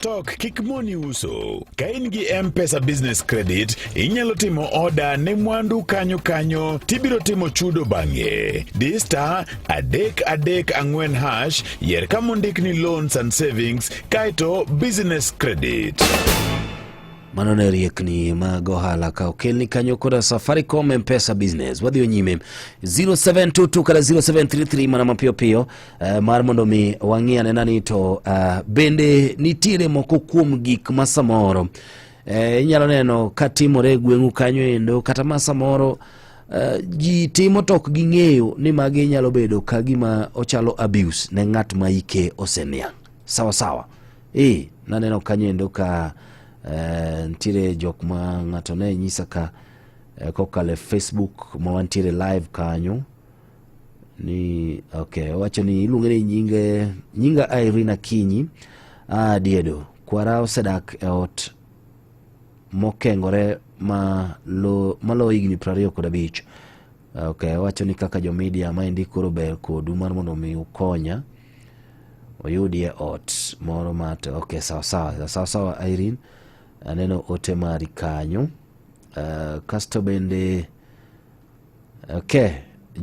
Tok kikmoni uso. Ka in gi M-Pesa Business Credit, inyalo timo order ne mwandu kanyo tibiro timo chudo bang'e. Di star *334# yer kama ondik ni loans and savings kaito business credit. Mano ne riekni mag ohala ka okelni kanyo koda Safaricom M-Pesa Business. Wadhi onyime 0722 kala 0733 mana mapiyo mar mondo mi wang'ia neni to bende nitiere moko kuom gik ma samoro inyalo neno ka timore gweng'u kanyo endo kata ma samoro ji timo tok gi ng'eyo ni magi nyalo bedo ka gima ochalo abuse ne ng'at ma ike oseniang'. Sawa. Naneno kanyo endo ka ntire jok ma ng'ato ne nyisa ka kokale Facebook ma wantiere live kanyo ni wacho ni iluonge ni nyinga Irina Kinyi diedo kwara osedak e ot mokengore malo higni 25. Wacho ni kaka jo media ma indikoro ber kodu mar mondo mi ukonya oyudie ot moro mato. Sawa Irene, aneno ote mari kanyo. Kasto bende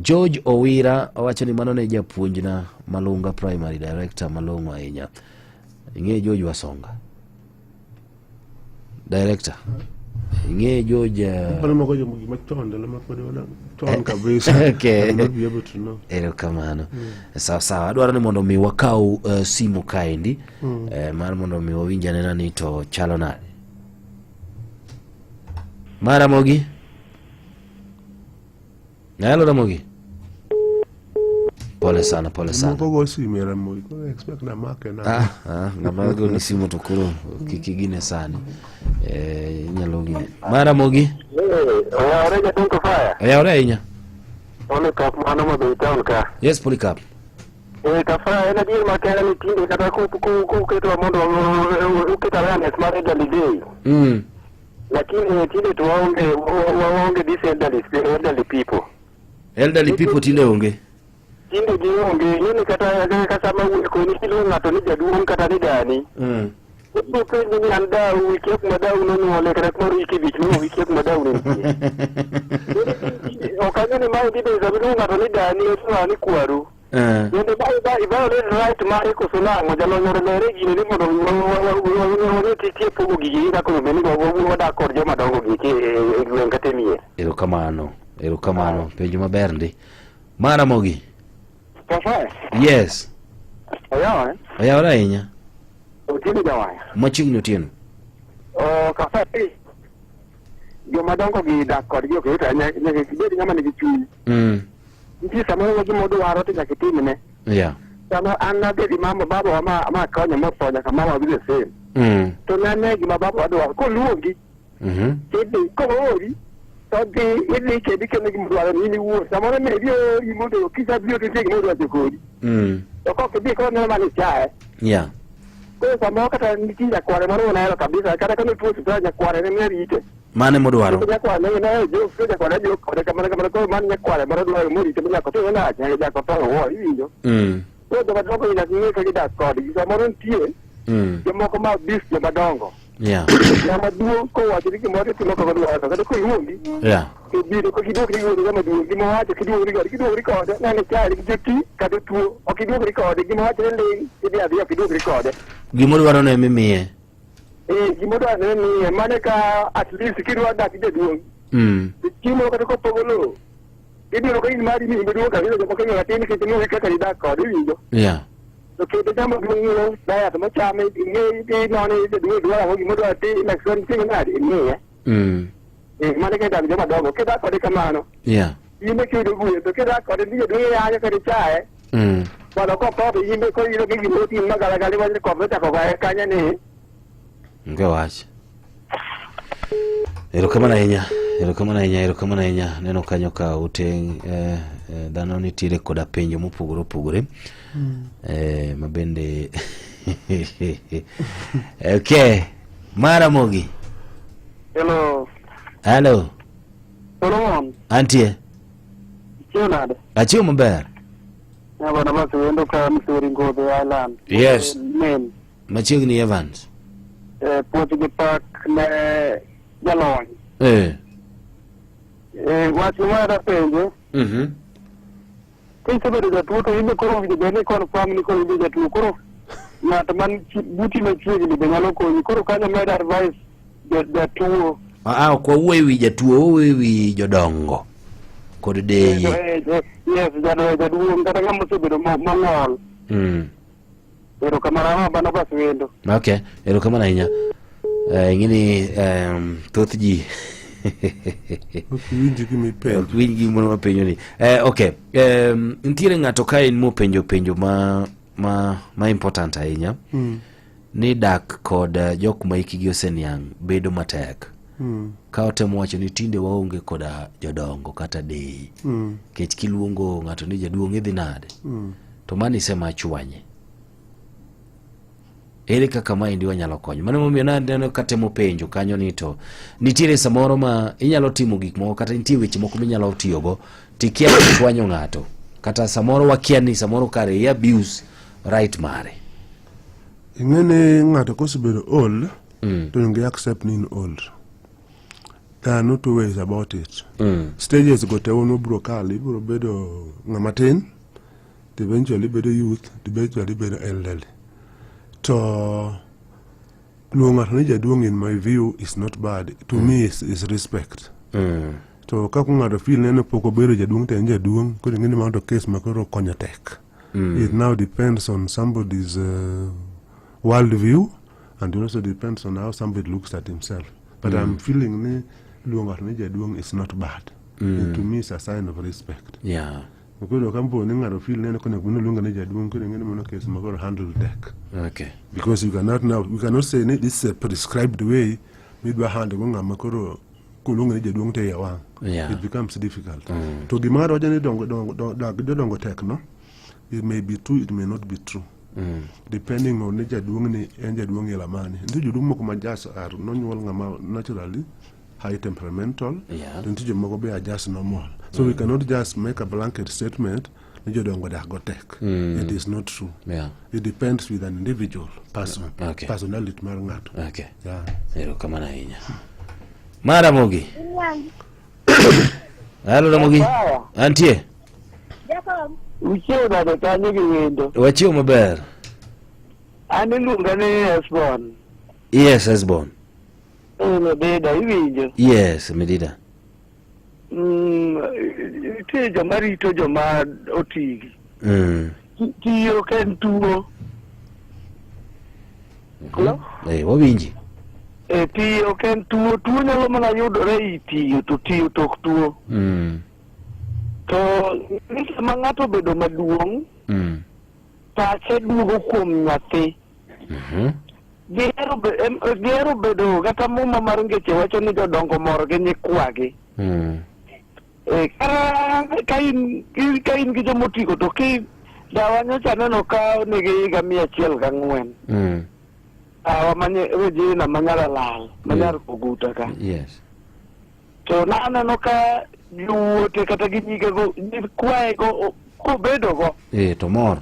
George Owira wacho ni mano ne japuonjna Malunga Primary Director malong'o ahinya. Ing'e George Wasonga Director? Ing'e George kamano. Sawa. Adwaro ni mondo mi wakau simu kaendi mar mondo mi wawinja nena ni to chalo nade. Mara Mogi. Hello Ramogi. Pole sana. Moko simu ya Ramogi. Expect na make na. Ngamago ni simu tukuru kikigine sana. Nyalo gine. Mara Mogi. Oreja tunko fire. Oreja. Polycarp mano mo town ka. Yes, Polycarp. Ka fire na dir makera ni tinde kata ku keto mondo ukita rane smart day. Lakini tinde tuwaonge this elderly people. Elderly people tinde onge. Tinde gionge yini kata mawu ko ni kilo ngato ni jaduong kata ni dani. Kudu penji ni anda wiki madau no ole kata ko wiki bich no wiki madau ni. Okanya ni mau dibe zabidu ngato ni dani so ani kwaru. Yende ba le right mari ko suna mo jalo ngore mere gini ni modo wo tiki pugo gigi ka ko beni go da kor joma dongo gigi ngate miye. Erokamano penjo maber ndi. Mara Mogi. Kafa? Yes. Oya ahinya. Otini jawaya. Machigno tieno. Kafa. Joma dongo gi da kor jo ke ta nyaka kibedi ngama ni gichu. Nti samoro gi modu waro to jakitini ne. Yeah. Sama anna be mama baba ma kanya mo tonya kama ma bi se. To nane gi baba wado ko luongi. Kidi ko ori. To di ili ke dikene gi mudwaro ni wo. Samoro me bio i modu kisa bio te gi modu atikodi. To ko ke bi ko na mali chae. Yeah. Ko samoro kata niti ya kware maro na kabisa kata kama tu sitanya kware ne meri ite. Mane modwaro? Ya kwa na jo fika kwa radio kwa kama ko man ya kwa maro do muri te ya ko to na ya ko to wo ijo. To do badongo ina kinge ka gida ko di samoro ntie. Moko ma bis ya badongo. Yeah. Ya maduo ko wa di ki mo te no ko do wa ka ko yundi. Yeah. Ke bi do ko kido ki yundi ga maduo di mo wa te kido ko na ne cha ri jeti ka do tu o kido ko di mo wa te le di ya kido ko de. Gimodwaro ne mimiye. Gimodwaro ne mimiye mane ka at least kidwa dak jaduong. Kimo ka ko pogolo. Ibiro ko mari ni ibiro ka ile ko ka tini ke tini ka ka dak ko dijo. Yeah. To ke de jamo gino daya to machame nge ti no ne de dua ho gimodwaro ti election ti na di ni. Mane ka dak jama dogo ke dak ko de kamano. Yeah. Yime ke do buye to ke dak ko de dijo ya ya ka de chae. Wala ko po yime ko ile ke gimo ti magala gali wa ko ta ko ka kanya ni. Ngawacha. Erokamano ahinya. Neno kanyo ka ute dhano nitiere koda penjo mopogore. Mabende okay. Mara Mogi. Hello. Solomon. Antie. Chionade. Achio maber. Bana basi wendo ka msuri ngode island. Yes. Men. Machiegni Evans. puoth gi pak ne jalony. Wach mara penjo. Kisebedo jatuo to ibe koro winjo bende confirm ni koro ibe jatuo koro ng'at man buti machiegni be nyalo konyi koro kanyo med advice jatuo. Kwa uwe wi jatuo uwe wi jodongo kod deye. Yes, jaduong' kata ng'ama osebedo mong'ol. Ero kamano bana bas wendo. Okay, ero kamano ahinya. Ngini thoth ji winji mono mapenjo ni. Okay, ntiere ng'ato kae mopenjo ma important ahinya. Ni dak kod jok ma ikigi oseniang' bedo matek. Ka otemo wacho ni tinde waonge koda jodongo kata dei. Kech kiluongo ng'ato ni jaduong' idhi nade. To mani sema chwanye. Ere kaka maendi wanyalo konyo. Mano momiyo nano katemo penjo kanyo ni to nitiere samoro ma inyalo timo gik moko kata nitie weche moko minyalo tiyogo tikia chwanyo ng'ato. Kata samoro wakia ni samoro kare ya abuse right mare. Ing'ene ng'ato kosebedo old to nge accept ni old. There are no two ways about it. Stages go te ono bro kali, bro bedo ngamatin, eventually bedo youth, eventually bedo elderly. To luonga ni jaduong' in my view is not bad. To me is respect. To kako ng'ato feel neno poko bedo jaduong' te jaduong', kodi ng'ini maunto case makoro konya tek. It now depends on somebody's world view, and it also depends on how somebody looks at himself. But I'm feeling ni luonga ni jaduong' is not bad. To me it's a sign of respect. Yeah. Because kampo ni ng'ato feel neno kone kuno luonga ni jaduong' kodi ng'ini mono case makoro handle tek. Okay. Because you cannot say this is a prescribed way midwa handle ng'ama koro kulunga ni jaduong' te yawang. Yeah. It becomes difficult. To gimaro wajo ni dongo tek no. It may be true, it may not be true. Depending on the jaduong' ni en jaduong' elamani. Ndio jaduong' moko majas are nonyuol ng'ama naturally high temperamental. Yeah. Ndio moko be are just normal. So we cannot just make a blanket statement ni jodongo dak go tek. It is not true. Yeah. It depends with an individual person. Okay. Personality mar ng'ato. Okay. Yeah. Ero kamano ahinya. Mara Mogi. Halo Ramogi. Antie. Uchiwo nade kanyo gi wendo. Wachiwo maber. An iluonga ni Esbon. Yes, Esbon. Medida iwinjo. Yes, Medida. Nitie joma rito joma otigi. Tiyo ken tuo. Hello? Wawinji. Tiyo ken tuo. Tuo nyalo mana yudore i tiyo to tiyo tok tuo. To sama ng'ato bedo maduong', pache duogo kuom nyathi. Gihero bedo kata muma mar ngeche wacho ni jodongo mor gi nyikwagi. Ka in gi jomotiko to dawa nyocha neno ka nigi higa 104. Awa Regina manyara lal, manyar koguta ka. Yes. To naneno ka luote kata gi nyige go kwae go kobedo go. To mor.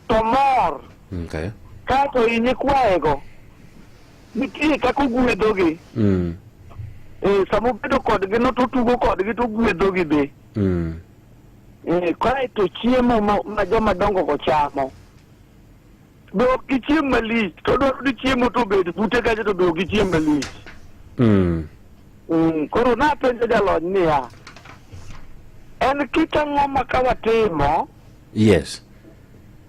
To mor. Okay. Ka to inye kwae go. Nitie kako gwedhogi. Samo bedo kodgi no to tugo kodgi to gwedhogi be. Kae to chiemo ma joma dongo go chamo. Do gi chiemo malich, to do gi chiemo to bedo bute kaje to do gi chiemo malich. Koro na penjo jalony niya. En kitang'o ma kawatimo. Yes.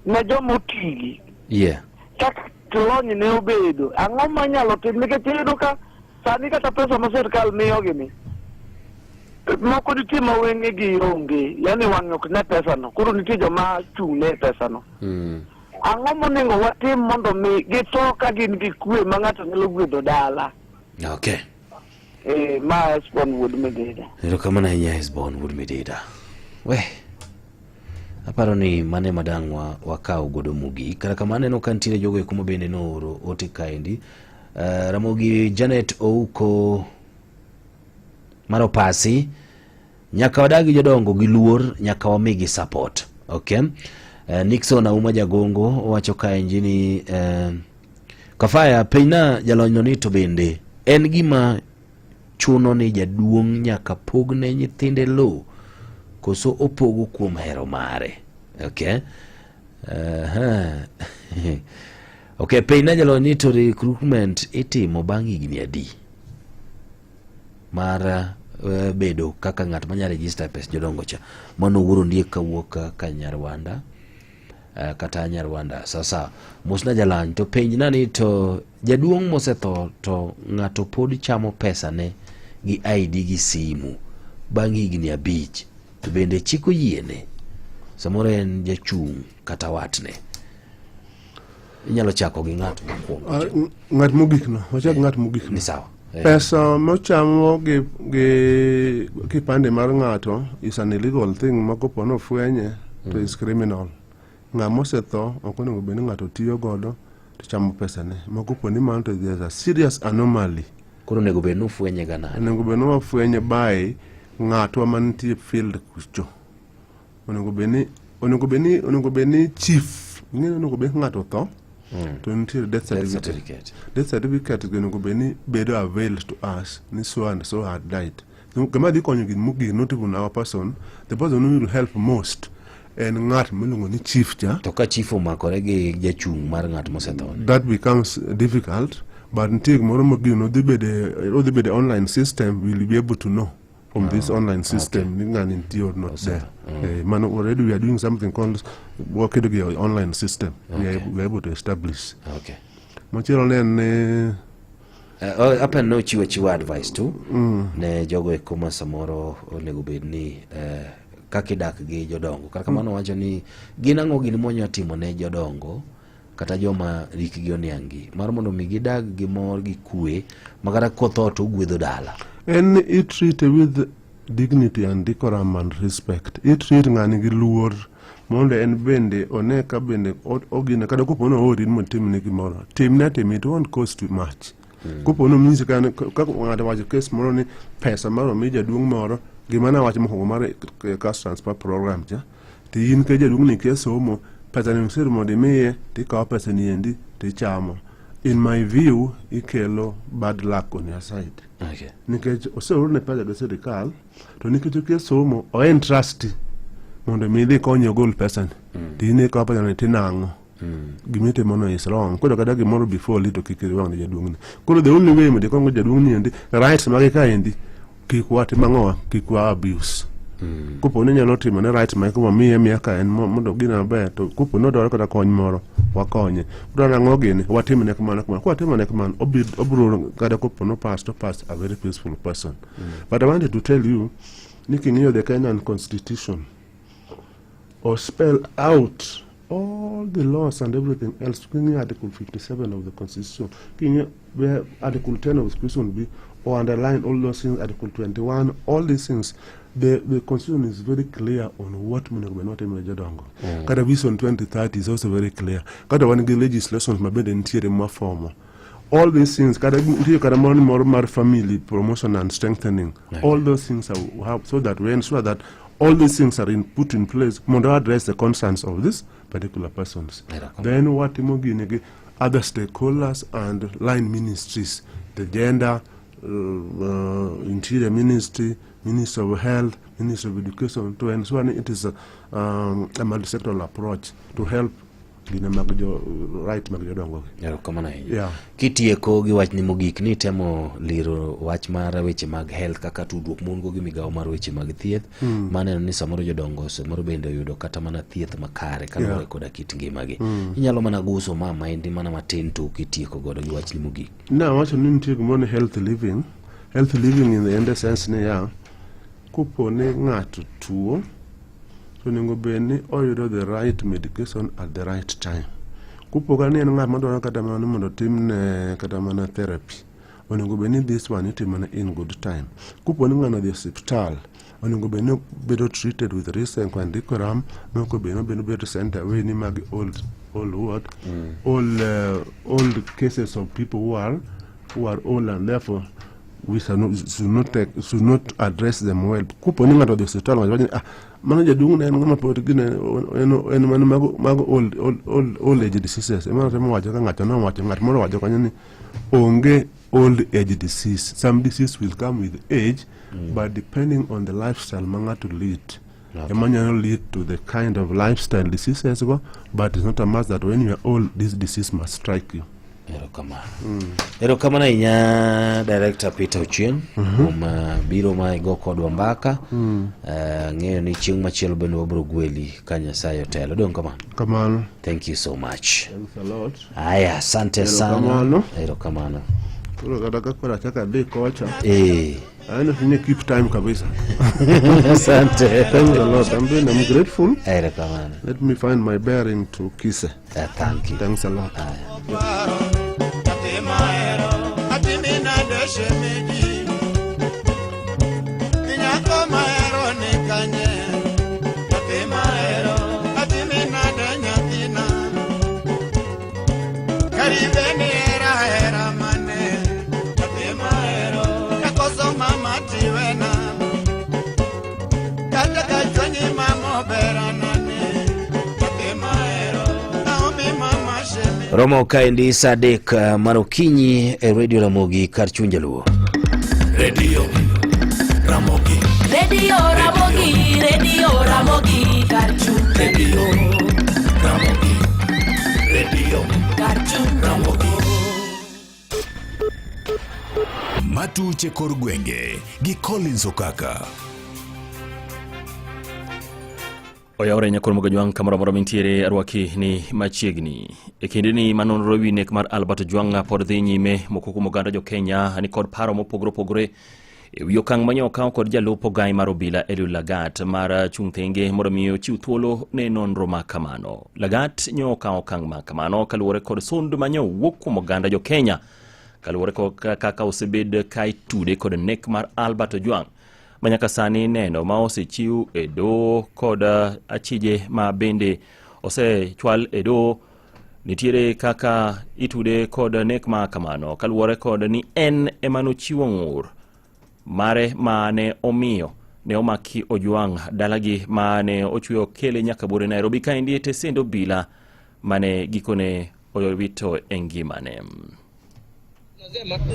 Na jomotigi. Yeah. Kaka lony ne obedo. Ang'o manyalo tim nikech iyudo ka sani kata pesa ma sirkal miyogi ni. Moko nitie ma weng'e gi onge. Yani wang'e ok ne pesa no. Koro nitie joma chung' ne pesa no. Ang'o monego watim mondo mi githo ka gin gi kwe ma ng'ato nyalo gwedho dala. Okay. Ma Esbon Wood Medida. Ero kamano ahinya Esbon Wood Medida. Aparo ni mane madang wakao godo mugi. Kata kamane no kantine jogo ekumo bende no oro ote kaendi. Ramogi Janet Ouko Maropasi. Nyaka wadagi jodongo gi luor, nyaka wamigi support. Okay. Nixon Auma Jagongo wacho kae njini Kafaya pina jalonyo ni to bende en gima chuno ni jaduong' nyaka pogne nyithinde lo koso opogo kuom hero mare. Okay. Okay, pina jalonyo ni to recruitment itimo bang' higni adi mar bedo kaka ng'at manya register pes jodongo cha mano wuro ndie kawuok ka Nyarwanda kata Nyarwanda. Sasa mosna jalany to penj nani to jaduong' mosetho to ng'ato pod chamo pesa ne gi ID gi simu bang' higni 5 to bende chiko yiene samoro en jachung' kata watne. Inyalo chako gi ng'at mokwongo. Ng'at mogik no, wachak ng'at mogik Ni sawa. Pesa mochamo gi kipande mar ng'ato is an illegal thing makopono fwenye to is criminal. Ng'ama osetho ok onego bed ni ng'ato tiyo godo to chamo pesa ne. Makoponi man to there's a serious anomaly. Koro nego bed no fwenye ga nani. Onego bed no fwenye by ng'ato mantie field kucho. Onego bed ni chief. Onego bed ng'ato tho. To nitie death certificate. Death certificate onego bed ni bedo availed to us ni so and so had died. Kama di konyo gin mugi not even our person. The person who will help most en ng'at miluongo ni chief cha. To ka chief omakore gi jachung' mar ng'at mosetho. That becomes difficult, but nitie moro mugi no dhi bede online system will be able to know from this online system ni ng'ani nitie or not there. Man, already we are doing something called working with your online system. We are able to establish. Okay. Machielo ne Apen no chiwo advice tu ne jogo e kuma samoro onego bed ni kakidak gi jodongo. Kaka mano wacho ni gin ang'o gini monya timo ne jodongo kata joma rikgi oniangi mar mondo mi gidag gi mor gi kwe makata kotho to gwedho dala. And it treat with dignity and decorum and respect. It treat ng'ani gi luor mondo en bende one ka bende ogina kada kopono ori mo timne gimoro. Timne it won't cost too much. Kopono misi kan ka ng'ato wacho case moro ni pesa maro mi jaduong' moro gima na wacho mokwongo mar cash transfer program cha. Ti in ke jaduong' ni ke somo pesa ni msir mondo miye ti kawo pesa ni endi ti chamo. In my view, ikelo bad luck on your side. Okay. Nikech oseor ne pesa gi sirikal to nikech ke somo o en trusty mondo mi dhi konyo gol pesa ni. Ti ne kawo pesa ni tinang'o. Gimite mono is wrong. Kodo kada gimoro before lito kikiri wang ni jaduong' ni. Kodo the only way mo de kongo jaduong' ni endi rights magi ka endi kik wati mang'owa kik wa abuse. Kupo ni nyalo timo ne right ma ko miye miaka en mondo gina ber to kupo no dwaro kata kony moro wakonye dwaro ng'o gini watimne kamano ko watimne kamano obro kada kupo no pass a very peaceful person. But I wanted to tell you niking'eyo the Kenyan constitution or spell out all the laws and everything else. King'eyo article 57 of the constitution, king'eyo where article 10 of the constitution be or underline all those things, article 21, all these things. The constitution is very clear on what not jodongo. Kada vision 2030 is also very clear. Kada one legislation mabende ntiere more formal. All these things kada more family promotion and strengthening. All those things are so that we ensure that all these things are put in place to address the concerns of these particular persons. Then what other stakeholders and line ministries, the gender, interior ministry, Minister of Health, Minister of Education, to ensure it is a multi-sectoral approach to help right magjodongo. Yeah. Kitieko gi wach ni mogik ni temo liro wach mar weche mag health kaka tudruok mongo gi migawo mar weche mag thieth maneno ni samoro jodongo samoro bende yudo kata mana thieth makare kaluwore koda kit ngimagi. Inyalo mana guso mama endi mana matin to kitieko godo gi wach ni mogik. Na wacho ni nitie gimoro health living in the end sense ne ya kupo ne ng'ato tuo to nego beni oyudo the right medication at the right time. Kupo ka ni en ng'at madwaro kata mana mondo timne kata mana therapy, onego beni this one itimone in good time. Kupo ni ng'ano dhi hospital, onego beni bedo treated with respect and decorum, moko beni bedo center we ni mag old cases of people who are old and therefore we should not address them well. Kupo ni ngato de setala ngajani manager dungu na ngama poti gine en manu mago old age diseases. Emana temo wacho ka ngato na wacho ngato moro wacho kanyani onge old age disease. Some disease will come with age, but depending on the lifestyle manga to lead. Emana lead to the kind of lifestyle diseases go, but it's not a must that when you are old this disease must strike you. Ero kamana inya director Peter Ochieng biro ma igo kodwa mbaka ng'eyo ni chieng' machielo bende wabro gweli ka Nyasaye otelo. Dong kamano. Thank you so much. Thanks a lot. Aya, asante sana. Ero kamano. Kuro kadaka kora chaka de kocha. I know keep time kabisa. Asante. Thanks a lot. I'm grateful. Ero kamano. Let me find my bearing to Kise. Thank you. Thanks a lot. Romo kaendi Sadek Marokinyi Radio Ramogi Karchunjaluo. Radio Ramogi. Radio Ramogi, Radio Ramogi Karchunjaluo. Ramogi. Radio Karchunjaluo. Matuche Korgwenge gi Collins Okaka. Oyaore nyakor moga Jwang kamoro moro mintiere arwaki ni machiegni. E kinde ni manonro wi nek mar Albert Jwang pod dhi nyime moko kuom oganda jo Kenya ni kod paro mopogore e wi okang' manyoka kod jalupo gai mar obila Eliud Lagat mar chung' thenge mondo miyo chiw thuolo ne nonro ma kamano. Lagat nyoka okang' ma kamano kaluwore kod sund manyo wuok kuom oganda jo Kenya kaluwore kaka osebed kai tude kod nek mar Albert Jwang manyaka sani neno ma osechiw e do kod achije ma bende osechwal e do nitiere kaka itude kod nek ma kamano kaluwore kod ni en emano chiwo ng'ur mare mane omiyo ne omaki Ojwang dalagi mane ochweyo kele nyaka bure Nairobi kaendi e tesendo bila mane gikone oyowito engimane.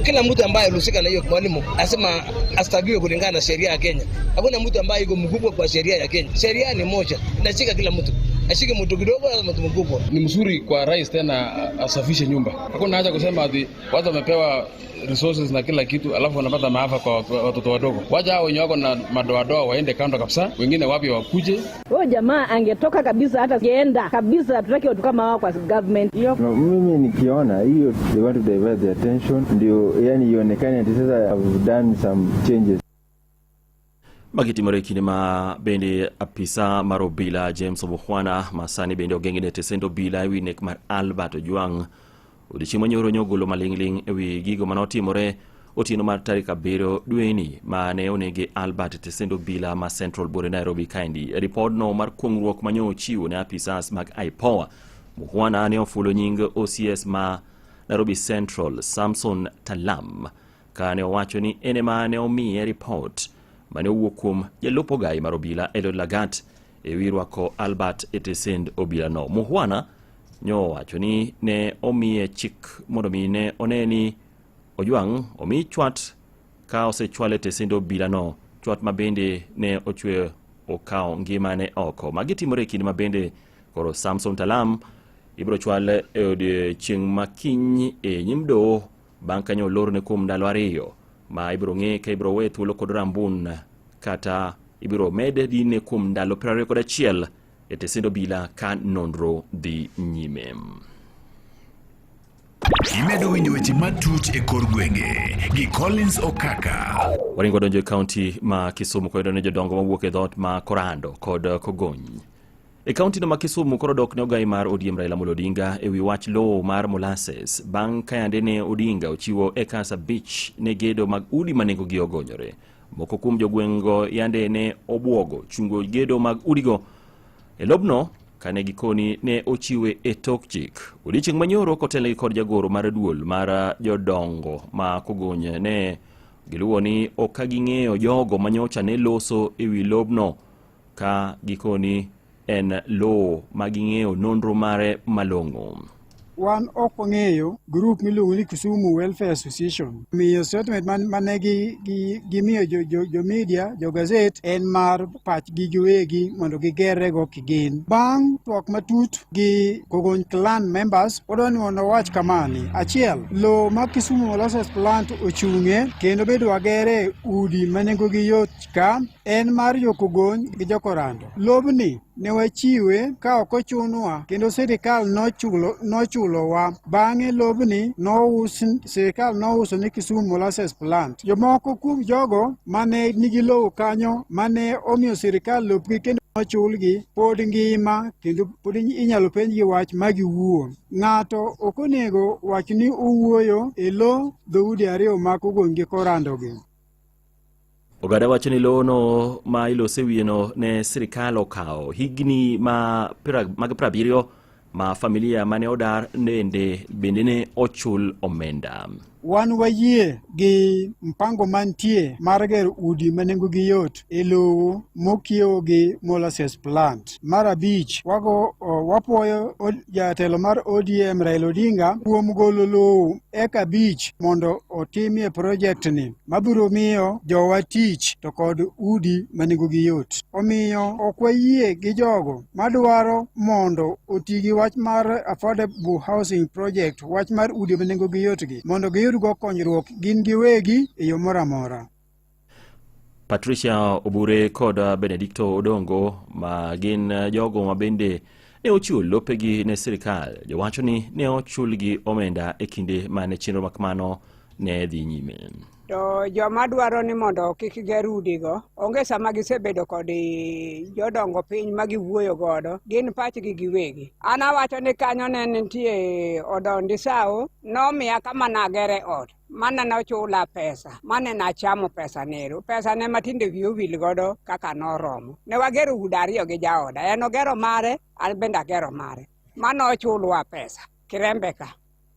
Kila mtu ambaye alihusika na hiyo mwalimu asema astagiwe kulingana na sheria ya Kenya. Hakuna mtu ambaye yuko mkubwa kwa sheria ya Kenya. Sheria ni moja, inashika kila mtu. Ashike mtu kidogo na mtu mkubwa. Ni mzuri kwa rais tena asafishe nyumba. Hakuna haja kusema ati watu wamepewa resources na kila kitu alafu wanapata maafa kwa watoto wadogo. Wacha hao wenye wako na madoadoa waende kando kabisa, wengine wapi wakuje. Huyo jamaa angetoka kabisa, hata kienda kabisa, tutaki watu kama wao kwa government. Mimi nikiona hiyo they want to divert the attention ndio yani ionekane ati sasa have done some changes. Magitimore kine ma bende apisa marobila James Obuhwana masani bende ogengine tesendo bila ewi nek mar Albert Ojwang odichimo nyoro nyogolo malingling ewi gigo manotimore otieno mar tarik 7 dweni mane onege Albert tesendo bila ma Central Bore Nairobi kaendi. Report no mar kongruok manyo chiwo ne apisas mag IPOA. Muhwana ne ofulo nying OCS ma Nairobi Central Samson Talam kane owacho ni enema ne omiye report mane owuok kuom jalupo gai mar obila Eliud Lagat e wirwako Albert etesend obila no. Muhwana nyo wacho ni ne omiye chik mondo mi ne oneni Ojwang omi chwat ka osechwale etesend obila no, chwat mabende ne ochwe okao ngimane oko. Magitimore kinde mabende koro Samson Talam ibro chwale e odiechieng' makiny e nyimdo bang' kanyo lorne kuom ndalo 2 ma ibro ng'e ka ibro we thuolo kod rambun kata ibro med dine kuom ndalo 21 e tesendo bila ka nonro dhi nyime. Imedo winjo weche matuch e kor gwenge gi Collins Okaka. Waringo donjo e kaunti ma Kisumu koydo ne jodongo mawuok e dhot ma Korando kod Kogony. E kaunti no ma Kisumu koro dok ne ogai mar ODM Raila Amolo Odinga e wi wach lowo mar molasses bang' kayande ne Odinga ochiwo ekas 5 ne gedo mag udi manengo gi ogonyore. Moko kuom jogwengo yande ne obwogo chungo gedo mag udigo e lobno kane gikoni ne ochiwe e tok chik. Odiechieng' manyoro kotele kod jagoro mar duol mar jodongo ma Kogony ne giluwo ni ok ging'eyo jogo manyocha ne loso ewi lobno ka gikoni en lo maging'eyo nonro mare malong'o. Wan ok wang'eyo group miluongo ni Kisumu Welfare Association. Miyo statement mane gimiyo jo media, jo gazet en mar pachgi giwegi mondo gigerrego kigin. Bang' twak matut gi Kogony Clan members, wadwani mondo wach kamani. Achiel, lo ma Kisumu Molasses Plant ochung'e kendo bedo wagere udi manengogi yot ka en mar jokogony gi jokorando. Lobni ne wachiwe ka ok ochunwa kendo sirikal nochulowa. Bang'e lobni sirikal nouso ni Kisumu Molasses Plant. Jomoko kuom jogo mane nigi lowo kanyo mane omiyo sirikal lopgi kendo ochulgi pod ngima kendo pod inyalo penjgi wach magiwuo. Ng'ato ok onego wach ni owuoyo e lo dhoudi ariyo ma Kogony gi korandogi. Ogada wacho ni lono ma ilose wieno ne sirikal okawo higni mag 70 ma familia mane odar bende ne ochul omenda. Wan wayie gi mpango mantie mar gero udi manengogi yot e lowo mokiewo gi Molasses Plant. Mar abich, wapuoyo jatelo mar ODM Raila Odinga kuom golo lowo eka 5 mondo otimie project ni mabiro miyo jowa tich to kod udi manengogi yot. Omiyo ok wayie gi jogo madwaro mondo oti gi wach mar affordable housing project, wach mar udi manengogi yot gi mondo go konyruok gin giwegi e yo moro amora. Patricia Obure kod Benedicto Odongo ma gin jogo ma bende ne ochul lopegi ne sirikal, jowacho ni ne ochulgi omenda e kinde mane chenro makmano ne dhi nyime. To joma dwaro ni mondo kik ger udigo onge sama gisebedo kod jodongo piny ma giwuoyo godo, gin pachgi giwegi. An awacho ni kanyo ne nitie Odondi Sao, nomiya kama nagere ot mana nochula pesa, mane nachamo pesa nero, pesa ne matinde wiyo godo kaka noromo. Ne wagero udi ariyo gi jaoda, en ogero mare, an bende agero mare, mano ochulwa pesa kirembe ka.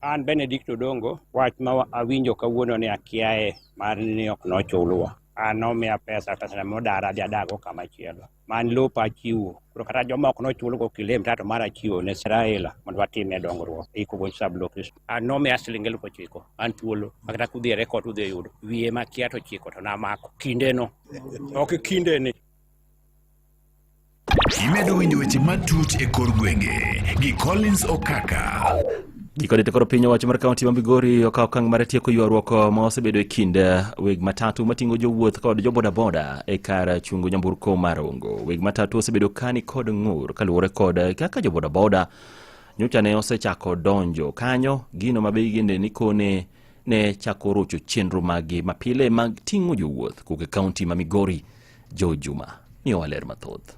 An Benedicto Odongo, wach ma awinjo kawuono ni akiaye mar ni ok nochulwa. An nomiya pesa na modara dhi adago kama chielo. Man lopa chiwo. Koro kata joma ok nochulgo kilem tato mara chiwo ne Israela mondo watime dongruok e Kogony Sub-Location. An nomiya siling 9,000. An thuolo. Kata kudhi e rekod udhi yudo. Wiye makia to chiko to namako. Kindeno. Ok kindeni. Imedo winjo weche matut e kor gwenge gi Collins Okaka. Gikodete koro piny owacho mar kaunti ma Migori okawo okang' mar tieko ywaruok ma osebedo e kind weg matatu mating'o jowuoth kod jobodaboda e kar chungo nyamburko mar Rongo. Weg matatu osebedo kani kod ng'ur kaluwore kod kaka jobodaboda nyocha ne osechako donjo kanyo, gino mabeginde ni kone ne chako rocho chenro magi mapile mag ting'o jowuoth kuke kaunti ma Migori. Jo Juma ni owaler mathoth.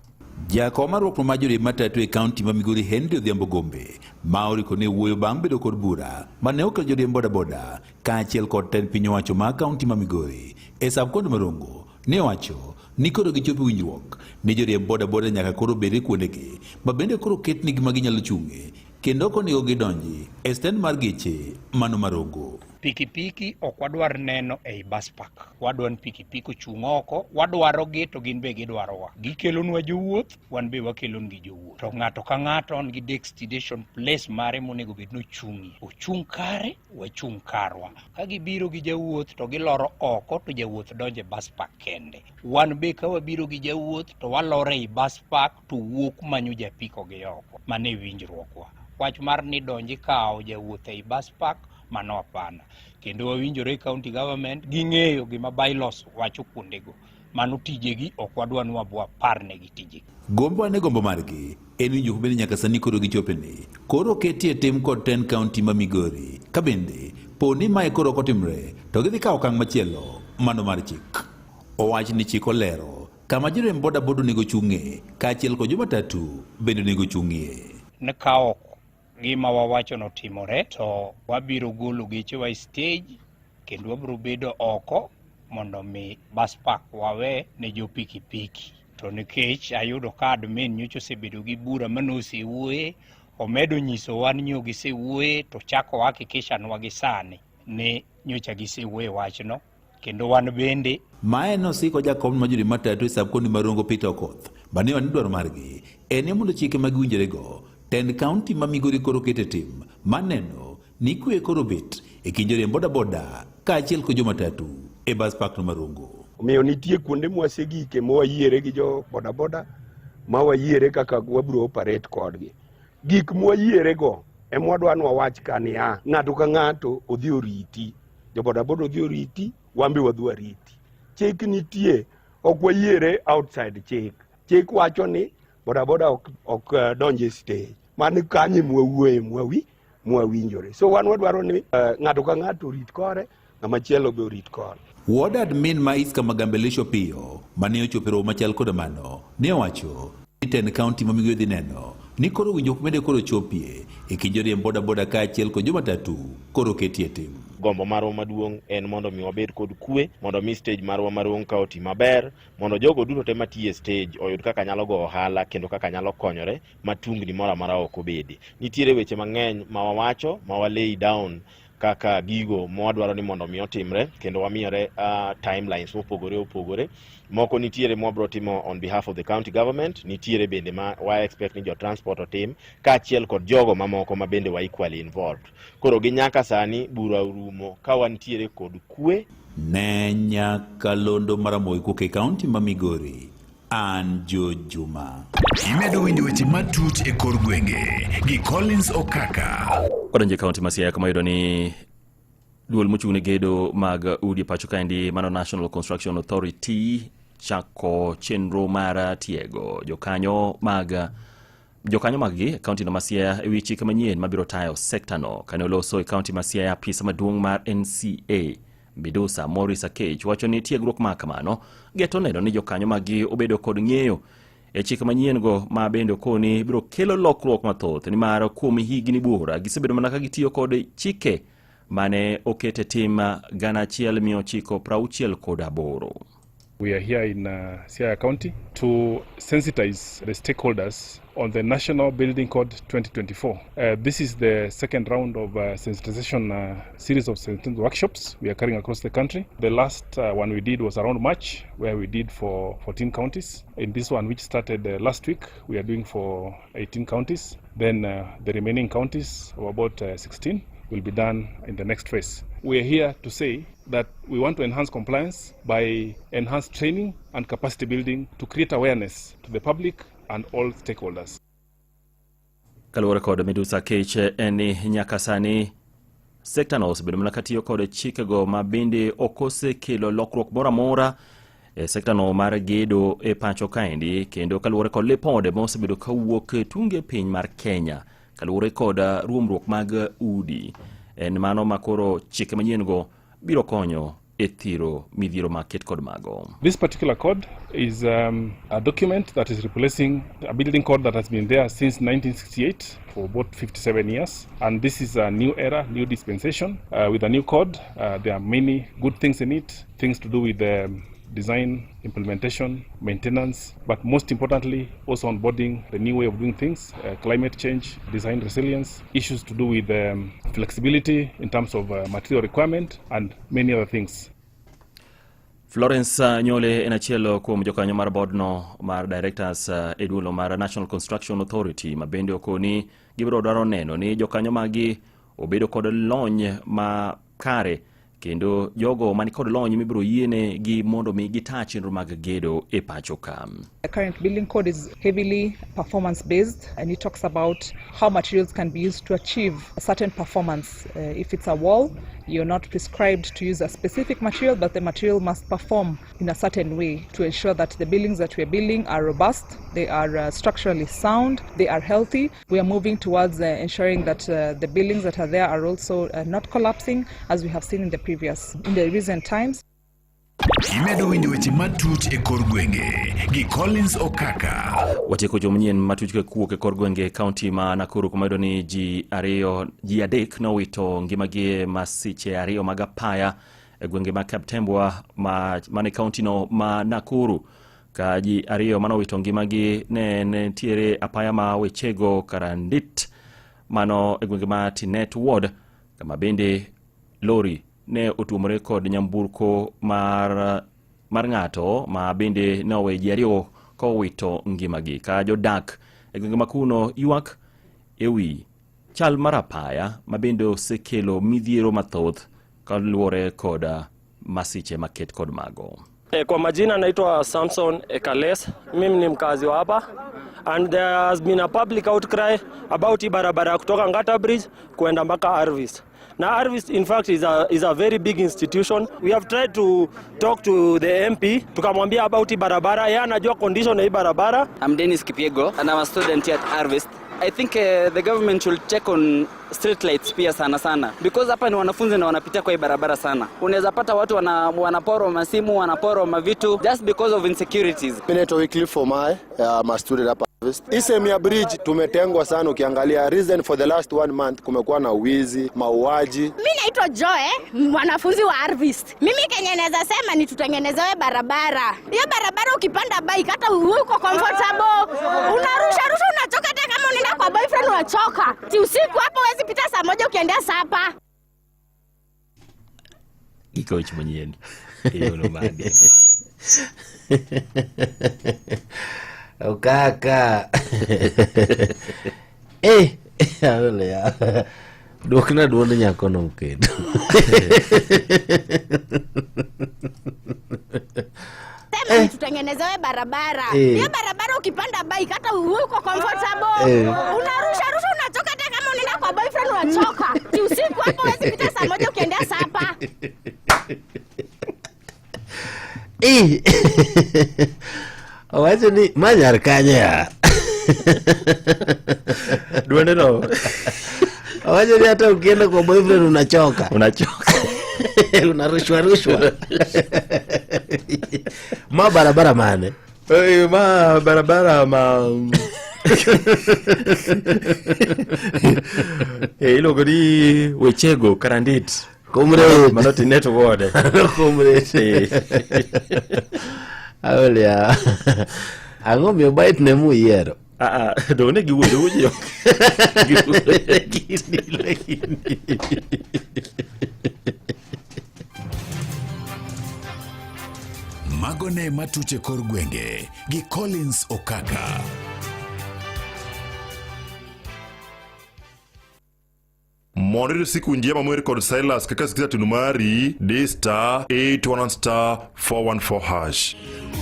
Jako marwok majori matatu e kaunti ma Migori Henry Odhiambo Gombe ma oriko ne wuoyo bang' bedo kod bura mane okelo joriemb bodaboda kaachiel kod tend piny owacho ma kaunti ma Migori e sab-kaunti ma Rongo ne owacho ni koro gichopo winjruok ni joriemb bodaboda nyaka koro bede kuondegi ma bende koro ketnigi ma ginyalo chung'e kendo okonego gidonji e stand mar geche mano ma Rongo. Pikipiki ok wadwar neno ei bus park. Wadwar pikipiki ochung' oko, wadwaro gi to gin be gidwarowa. Gikelonwa jowuoth, wan be wakelongi jowuoth. To ng'ato ka ng'ato on gi destination place mare monego bed ni ochung'ie. Ochung' kare, wachung' karwa. Ka gibiro gi jawuoth to giloro oko to jawuoth donje bus park kende. Wan be ka wabiro gi jawuoth to walore ei bus park to wuok manyo japiko gi oko. Mane winjruokwa. Wach mar ni donji kawo jawuoth ei bus park mano apana. Kendo wawinjore county government ging'eyo gima bylaws wacho kuondego. Mano tijegi ok wadwar ni waparnegi tijegi. Gombo ne gombo margi en winjo bende nyaka sani koro gichopeni. Koro ketie tim kod 10 kaunti ma Migori. Kabende poni mae koro kotimre to gidhi kawo okang' machielo mano mar chik. Owach ni chik olero kama joriemb bodaboda nego chung'e kaachiel kod jomatatu bende nego chung'ie. Ne kawo gima wawacho no timore to wabiro golo gechewa stage kendo wabiro bedo oko mondo mi bus park wawe ne jo pikipiki. To nikech ayudo ka admin nyocha osebedo gi bura manosewuoye, omedo nyiso wan nyo gisewuoye to chako hakikisha nwa gi sani ne nyocha gisewuoye wachno kendo wan bende mae nosiko jakom majuri matatu e sab-kaunti marongo Peter Okoth bane wan dwaro margi en mondo chike mag winjorego tend kaunti ma Migori koro kete tim maneno ni kwe koro bet e kind joriemb bodaboda kaachiel kod jomatatu e bus park no Marongo. Omiyo nitie kuonde mwasegike mwayiere gi jo bodaboda ma wayiere kaka wabro operate kodgi. Gik mwayiere go emwadwa ni wawach kania ng'ato ka ng'ato odhi oriti, jo bodaboda odhi oriti, wambi wadhi wariti. Chik nitie, ok wayiere outside chik. Chik wacho ni bodaboda ok donje stage. Mani kanye mwawuoye mwawinjore. So wan wadwaro ni ng'ato ka ng'ato orit kore, ng'ama chielo be orit kore. Ward admin ma Iska Magambelisho Pio mane ochopero machal kod mano ne owacho ni ten kaunti ma Migori dhi neno ni koro winjruok mede koro chopie e kind joriemb bodaboda kaachiel kod jomatatu koro ketie tim. Gombo marwa maduong' en mondo mi wabed kod kwe, mondo mi stage marwa Marongo ka oti maber, mondo jogo duto te matiye stage oyud kaka nyalo go ohala kendo kaka nyalo konyore matungni moro amora ok obedi. Nitiere weche mang'eny ma wawacho, ma wa lay down kaka gigo mwadwaro ni mondo mi otimre kendo wamiyore timelines mopogore. Moko nitiere mwabro timo on behalf of the county government, nitiere bende ma wa expect ni jo transport otim kaachiel kod jogo mamoko ma bende wa equally involved. Koro gi nyaka sani bura urumo ka wantiere kod kwe. Ne Nyakalondo Maramogi kuke kaunti ma Migori, an Joe Juma. Imedo winjo weche matut e kor gwenge gi Collins Okaka. Odonje kaunti ma Siaya kama yudo ni duol mochung'ne gedo mag udi pacho kaendi mano National Construction Authority chako chenro mar tiego jokanyo mag kaunti no ma Siaya ewi chike manyien mabiro tayo sekta no. Kane oloso e kaunti ma Siaya apisa maduong' mar NCA Midusa Morris Akech wacho ni tiegruok ma kamano geto neno ni jokanyo magi obedo kod ng'eyo e chike manyien go ma bende koni biro kelo lokruok mathoth ni mar kuom higni buora gisebedo mana ka gitiyo kod chike mane okete tim 1968. We are here in Siaya County to sensitize the stakeholders on the National Building Code 2024. This is the second round of sensitization series of sensitization workshops we are carrying across the country. The last one we did was around March, where we did for 14 counties. In this one, which started last week, we are doing for 18 counties. Then the remaining counties, of about 16, will be done in the next phase. We are here to say that we want to enhance compliance by enhanced training and capacity building to create awareness to the public and all stakeholders. Kaluwore kod Midusa Akech eni nyaka sani sekta no osebedo mana katiyo kod chikego ma bende okose kelo lokruok moro amora e sekta no mar gedo e pacho kaendi, kendo kaluwore kod lipode ma osebedo kawuok tunge piny mar Kenya kaluwore kod ruomruok mag udi en mano makoro chike manyien go biro konyo e thiro midhiero maket kod mago. This particular code is a document that is replacing a building code that has been there since 1968 for about 57 years. And this is a new era, new dispensation. With a new code, there are many good things in it, things to do with design, implementation, maintenance, but most importantly, also onboarding the new way of doing things, climate change, design resilience, issues to do with flexibility in terms of material requirement, and many other things. Florence Nyole en achiel kuom jokanyo mar board no mar directors e duolo mar National Construction Authority ma bende okoni gibiro dwaro neno ni jokanyo magi obedo kod lony ma kare kendo jogo mani kod lony mibiro yiene gi mondo mi gita chenro mag gedo e pacho ka. The current building code is heavily performance based, and it talks about how materials can be used to achieve a certain performance. If it's a wall, you're not prescribed to use a specific material, but the material must perform in a certain way to ensure that the buildings that we're building are robust, they are structurally sound, they are healthy. We are moving towards ensuring that the buildings that are there are also not collapsing, as we have seen in the recent times. Imedo winjo weche matut e kor gwenge gi Collins Okaka. Watieko jomnyien matut ke kuok e kor gwenge kaunti ma Nakuru kumayudo ni ji adek nowito ngimagi masiche ariyo mag apaya e gwenge ma Kaptembwa mane kaunti no ma Nakuru. Ka ji ariyo manowito ngimagi ne tiere apaya ma wechego Karandit mano e gwenge ma Tinet Ward, kama bende lori ne otuomore kod nyamburko mar ng'ato ma bende ne owe ji ariyo kowito ngimagi, ka jodak e gwenge makuno ywak ewi chal mar apaya ma bende osekelo midhiero mathoth kaluwore kod masiche maket kod mago. Kwa majina naitwa Samson Ekales, mimi ni mkazi wa hapa, and there has been a public outcry about hii barabara kutoka Ngata Bridge kuenda mpaka Arvis. Now Arvis in fact is a very big institution. We have tried to talk to the MP, tukamwambia about hii barabara, yeye anajua condition ya hii barabara. I'm Dennis Kipiego and I'm a student here at Arvis. I think the government should check on street lights pia sana because hapa ni wanafunzi na wanapitia kwa hii barabara sana. Unaweza pata watu wanaporo masimu, wanaporo mavitu just because of insecurities. Mimi naitwa Wycliffe Omai, I'm a student hapa. Hii sehemu ya bridge tumetengwa sana, ukiangalia reason for the last 1 month kumekuwa na wizi, mauaji. Mimi naitwa Joe, mwanafunzi wa Arvis. Mimi Kenya naweza sema ni tutengenezewe barabara. Hiyo barabara ukipanda bike hata uko comfortable. Unarusha unachoka, hata kama unaenda kwa boyfriend unachoka. Ti usiku hapo huwezi pita saa moja ukiendea sapa. Iko chimonyeni. Hiyo ndo maana. Kaka. Ole ya. Dokna duone nyako no kendo. Sema tutengenezewe barabara. Hiyo barabara ukipanda bike hata uko comfortable. Unarusha unachoka, hata kama unaenda kwa boyfriend unachoka. Ti usiku hapo huwezi pita saa moja ukiendea sapa. Wacha ni manyar kanya. Duende no. Wacha ni hata ukienda kwa boyfriend unachoka. Unarushwa. Ma barabara mane. Ma barabara ma ilo godi wechego karandit. Comrade manoti neto wode. Comrade. Awlia. Ango mi bait ne mu yero. Done giwuoyo ujo. Magone matuche kor gwenge gi Collins Okaka. Monito siku njema mweri kod Silas kaka sikiza tunumari *811*414#.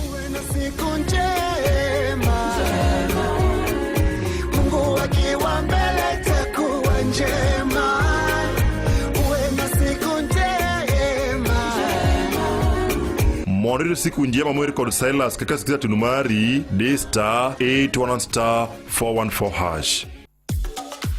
Uwe siku njema, Mungu akiwa mbele takuwa njema. Uwe na siku njema. Monito siku njema mweri kod Silas kaka sikiza tunumari *811*414#.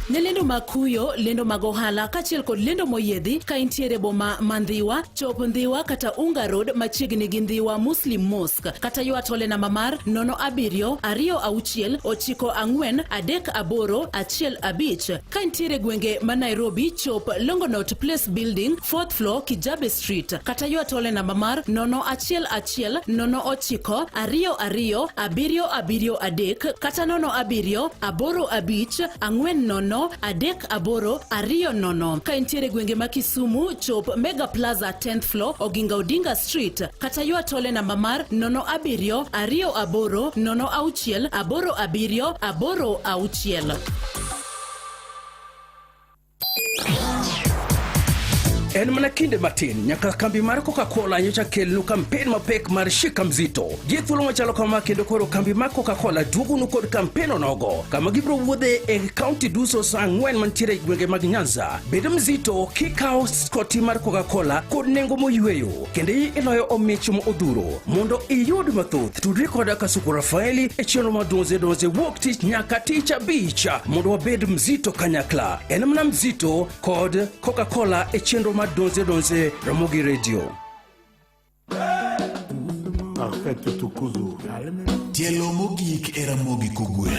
Ne lendo makuyo, lendo magohala, kachiel kod lendo moyedhi, ka intiere boma mandhiwa, chop ndhiwa kata Unga Road machiegni gi ndhiwa Muslim Mosque, kata ywa tole namba mar 0726943815, ka intiere gwenge ma Nairobi, chop Longonot Place Building, 4th floor Kijabe Street, kata ywa tole namba mar 01109227273, kata 0788540 Adek Aboro Ario Nono, ka intiere gwenge ma Kisumu, chop Mega Plaza 10th floor Oginga Odinga Street, kata ywa tole namba mar 072268080. En mana kinde matin nyaka kambi mar Coca-Cola nyocha kelnu kampen mapek mar shika mzito. Gi thuolo machalo kama kendo koro kambi mar Coca-Cola duogonu kod kampen onogo kama gibro wuodhe e kaunti duso sa 4 mantiere e gwenge mag Nyanza. Bedo mzito kikawo skoti mar Coca-Cola kod nengo moyweyo kendo iloyo omich mo odhuro. Mondo iyud mathoth tudri koda Kasuku Rafaeli e chenro madonze wuok tich nyaka tich abich mondo wabed mzito kanyakla. En mana mzito kod Coca-Cola e chenro donze Ramogi Radio. Tielo mogik era Ramogi Kogwen.